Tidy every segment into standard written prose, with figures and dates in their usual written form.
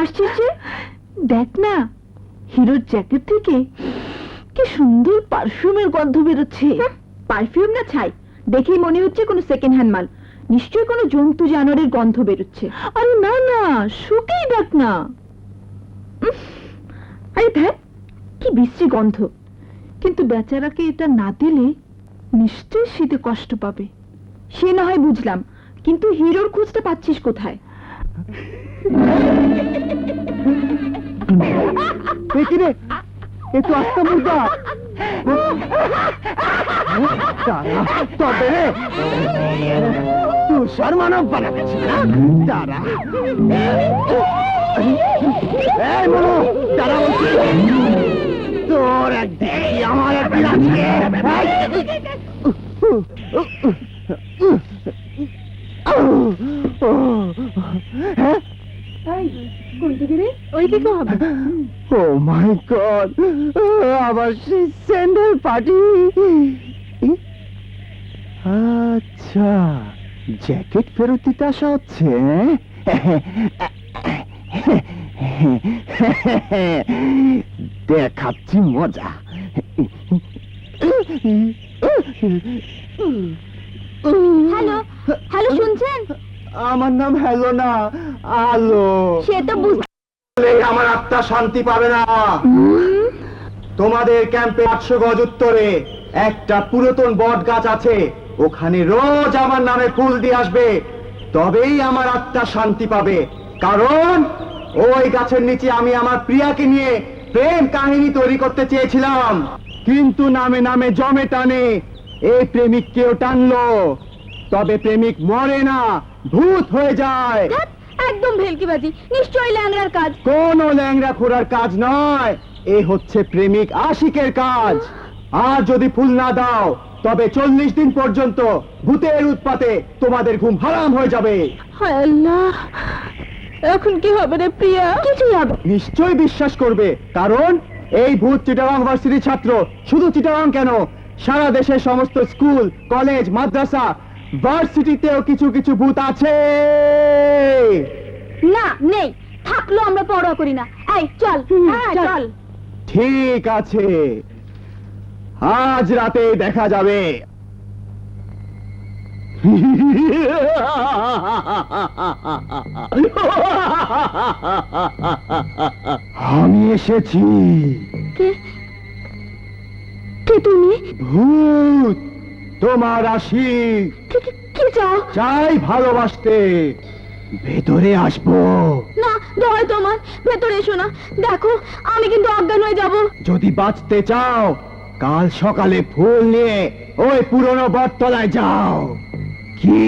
হাসছিস যে? দেখ না, হিরোর জ্যাকেট থেকে কি সুন্দর পারফিউমের গন্ধ বেরোচ্ছে। পারফিউম না ছাই, দেখেই মনে হচ্ছে কোনো সেকেন্ড হ্যান্ড মাল। নিশ্চয়ই কোনো জন্তু জানোয়ারের গন্ধ বেরোচ্ছে। আরে না না, শুকেই দেখ না। আরে দেখ কি বিশ্রী গন্ধ। কিন্তু বেচারাকে এটা না দিলে নিশ্চয়ই শীতে কষ্ট পাবে। সে না হয় বুঝলাম, কিন্তু হিরোর খোঁজটা পাচ্ছিস কোথায়? রে, এ তো আস্তা মুর্দা। তবে রে তুষার মানব বানাচ্ছি না তারা। তারা বলছি তোর দেখি আমার একদিন আজকে। ও মাই গড, আবার সেই স্যান্ডেল পার্টি। আচ্ছা, জ্যাকেট ফেরত দিতে আসা হচ্ছে। দেখাচ্ছি মজা। হ্যালো হ্যালো, শুনছেন? আমার নাম হ্যালো না, আলো। সে তো বুঝতে, আমার আত্মা শান্তি পাবে না। তোমাদের ক্যাম্পে 800 গজ উত্তরে একটা পুরাতন বট গাছ আছে, ওখানে রোজ আমার নামে ফুল দিয়ে আসবে, তবেই আমার আত্মা শান্তি পাবে। কারণ ওই গাছের নিচে আমি আমার প্রিয়াকে নিয়ে প্রেম কাহিনী তৈরি করতে চেয়েছিলাম, কিন্তু নামে নামে জমে টানে এই প্রেমিককেও টানলো। তবে প্রেমিক মরে না, ভূত হয়ে যায়। একদম ভেলকিবাজি, নিশ্চয়ই ল্যাংড়ার কাজ। কোন ল্যাংড়া খোরার কাজ নয়, এ হচ্ছে প্রেমিক আশিকের কাজ। আর যদি ফুল না দাও তবে 40 দিন পর্যন্ত ভূতের উৎপাতে তোমাদের ঘুম হারাম হয়ে যাবে। হায় আল্লাহ, এখন কি হবে রে প্রিয়া? কিছুই হবে। নিশ্চয় বিশ্বাস করবে, কারণ এই ভূত চিটাগাং ভার্সিটির ছাত্র। শুধু চিটাগাং কেন, সারা দেশের সমস্ত স্কুল, কলেজ, মাদ্রাসা, ভার্সিটিতেও কিছু কিছু ভূত আছে। না নেই, থাকলো আমরা পরোয়া করি না। এই চল, হ্যাঁ চল। ঠিক আছে, আজ রাতে দেখা যাবে। আমি এসেছি। কে কে তুমি? ভূত, তোমার আশিক। কি চাও? চাই ভালোবাসতে। ভেতরে আসবো? না, দয় তোমার, ভেতরে এসো না। দেখো আমি কিন্তু অজ্ঞান হয়ে যাব। যদি বাঁচতে চাও কাল সকালে ফুল নিয়ে ওই পুরনো বটতলায় যাও। কি,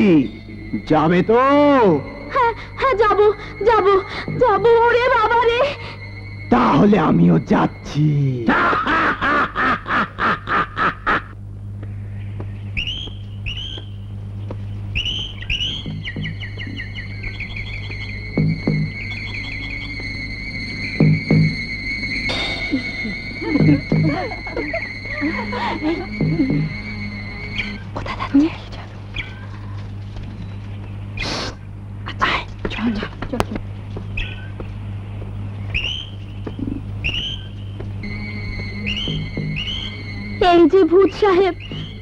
যাবে তো? হ্যাঁ হ্যাঁ, যাবো যাবো যাবো। ওরে বাবা রে! তাহলে আমিও যাচ্ছি। কোথায় যাচ্ছে? চল চল চল। এই যে ভূত সাহেব,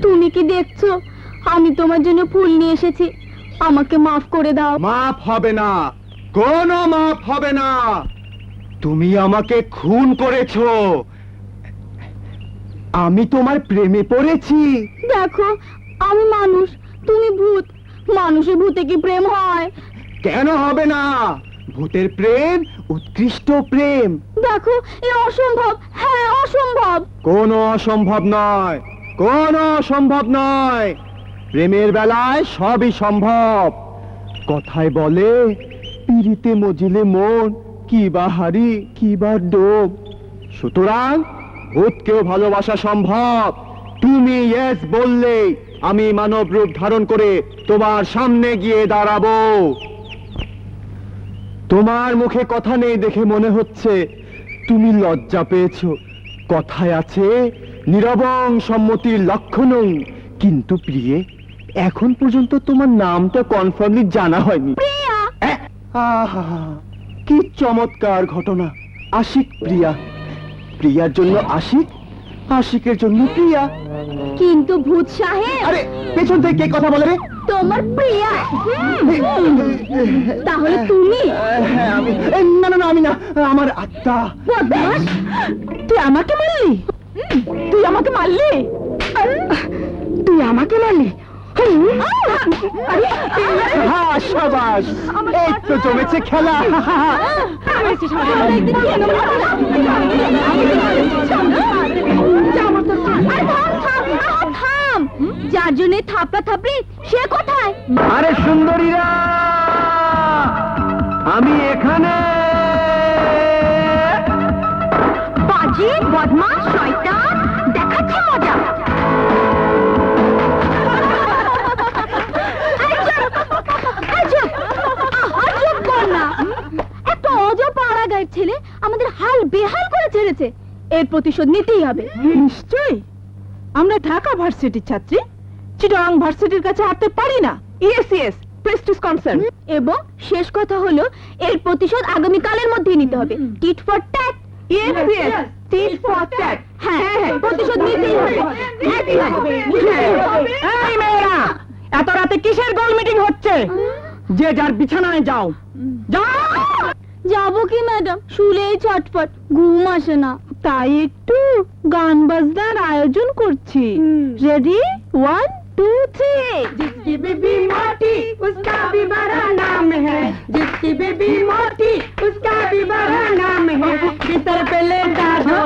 তুমি কি দেখছো? আমি তোমার জন্য ফুল নিয়ে এসেছি, আমাকে মাফ করে দাও। মাফ হবে না, কোনো মাফ হবে না। তুমি আমাকে খুন করেছো, আমি তোমার প্রেমে পড়েছি। দেখো আমি মানুষ, তুমি ভূত। মানুষে ভূতে কি প্রেম হয়? কেন হবে না? ভূতের প্রেম উৎকৃষ্ট প্রেম। দেখো এ অসম্ভব, হ্যাঁ অসম্ভব। কোনো অসম্ভব নয়, কোনো অসম্ভব নয়। প্রেমের বেলায় সবই সম্ভব। কথায় বলে, পিরিতে মজিলে মন, কি বা হারি কি বা ডোব। সুতরাং ভূতকেও ভালোবাসা সম্ভব। তুমি ইয়েস বললে আমি মানব রূপ ধারণ করে তোমার সামনে গিয়ে দাঁড়াবো। তোমার মুখে কথা নেই দেখে মনে হচ্ছে তুমি লজ্জা পেয়েছো। কথায় আছে, নীরবং সম্মতির লক্ষণং। কিন্তু প্রিয়ে, এখন পর্যন্ত তোমার নামটা কনফার্মলি জানা হয়নি। প্রিয়া। আহা, কি চমৎকার ঘটনা! আশিক প্রিয়া, প্রিয়ার জন্য আশিক, আশিকের জন্য প্রিয়া। কিন্তু ভূত সাহেব, আরে পেছন থেকে কে কথা বলে রে? তোমার প্রিয়া। তাহলে তুমি? হ্যাঁ আমি। না না না, আমি না, আমার আত্মা। বদমাশ! তুই আমাকে মারলি? তুই আমাকে মারলি? তুই আমাকে মারলি? হ্যাঁ, শাবাশ, এই তো জমেছে খেলা। যার জন্য থাপড়া থাপড়ি, সে কোথায়? আরে সুন্দরীরা, আমি এখানে। বাজি, বদমাশ, শয়তান, দেখাচ্ছে মজা। একটা অজব পাড়া গায়ের ছেলে আমাদের হাল বেহাল করে ছেড়েছে। এর প্রতিশোধ নিতেই হবে। নিশ্চয়ই। আমরা ঢাকা ভার্সিটির ছাত্রী, চিটাগাং ভার্সিটির কাছে হাঁটতে পারি না। Yes yes, Prestige concern. এবং শেষ কথা হলো, এর প্রতিশোধ আগামীকালের মধ্যেই নিতে হবে। Tit for tat. Yes yes, tit for tat. হ্যাঁ, প্রতিশোধ নিতেই হবে। এই মেয়েরা, এত রাতে কিসের গোল মিটিং হচ্ছে? যে যার বিছানায় যাও, যাও। যাবো কি ম্যাডাম, শুলেই ছটফট, ঘুম আসে না। তাই একটু গান বাজনার আয়োজন করছি। রেডি, 1 2 3। जिसकी बेबी मोटी उसका भी बड़ा नाम है, जिसकी बेबी मोटी उसका भी बड़ा नाम है। बिस्तर पे लेटा दो,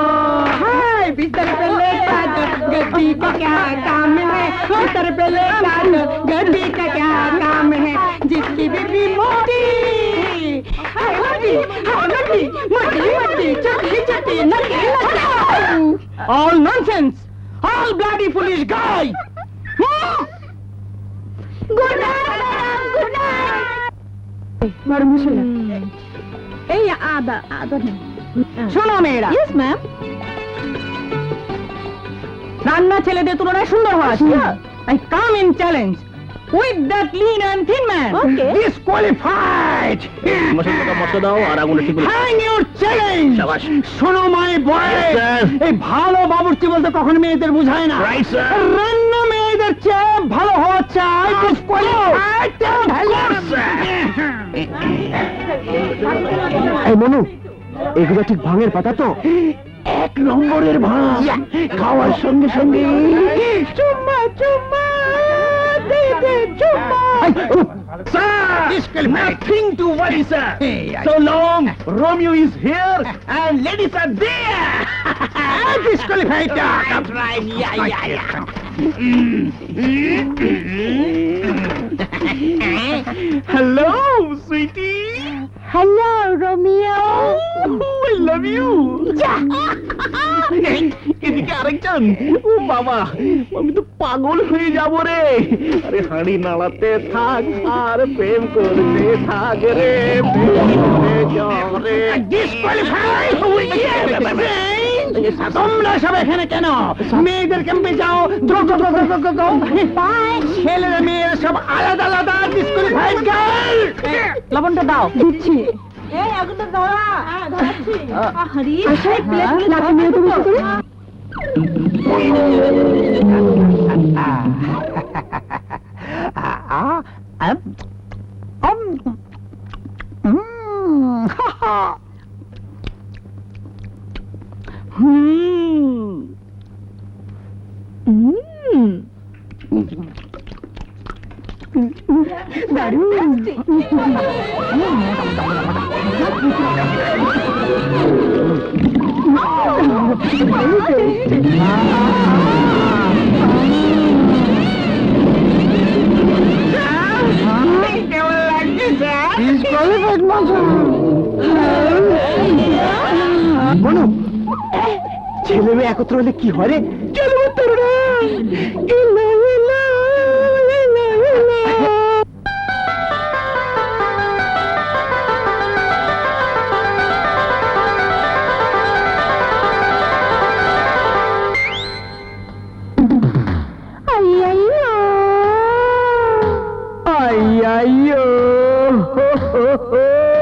हाय बिस्तर पे लेटा दो, गड्डी का क्या काम है? बिस्तर पे लेटा दो, गड्डी का क्या काम है? जिसकी बेबी मोटी, हाय मोटी, हाय मोटी, मोटी मोटी, छोटी छोटी, नटी नटी। All nonsense, all bloody foolish guy. Good night madam, good night. এই আদা নেই। শোনো মেয়েরা, ইয়েস ম্যাম। রান্না ছেলেদের তুলনায় সুন্দর হওয়া ছিল। I come in challenge with that lean and thin man. Okay. Disqualified. মশলা দাও আর আগুনে ঠিক Hang your challenge. শাবাশ। শোনো মাই বয়, Yes, sir. এই ভালো বাবুর্চি বলতে কখনো মেয়েদের বুঝায় না। Right, sir. রান্না মেয়েদের চেয়ে ভালো হওয়া চাই। Disqualified. এই মনু, এগুলো ঠিক ভাঙের পাতা তো? এক নম্বরের ভাঙ, খাওয়ার সঙ্গে সঙ্গে চুম্মা চুম্মা দে দে চুম্মা। Sir, nothing to worry, sir. So long, Romeo is here and ladies are there. Disqualified. That's right. Yeah. Hello, sweetie. Hello Romeo. I love you. এদিকে আরেকজন। ও বাবা, আমি তো পাগল হয়ে যাব রে। আরে হাঁড়ি নাড়াতে থাক আর প্রেম করতে থাক রে, প্রেম করে যাও রে। Disqualified. তোমরা সব এখানে কেন? মেয়েদের ক্যাম্পে যাও, দ্রুত ছেলেরা মেয়েরা সব আলাদা আলাদা। Disqualified girl. লবণটা দাও। দিচ্ছি। এই আগুনটা ধরা। হ্যাঁ, ধরাচ্ছি। আহারে, এই প্লেটগুলো লাঠি নিয়ে তো বসে করে। দারুণ। মনু, ছেলে মেয়ে একত্র হলে কি হয় রে? চলো তরুণা, ইলা ইলা ইলা ইলা। Ay, ay, oh, ho, ho, ho.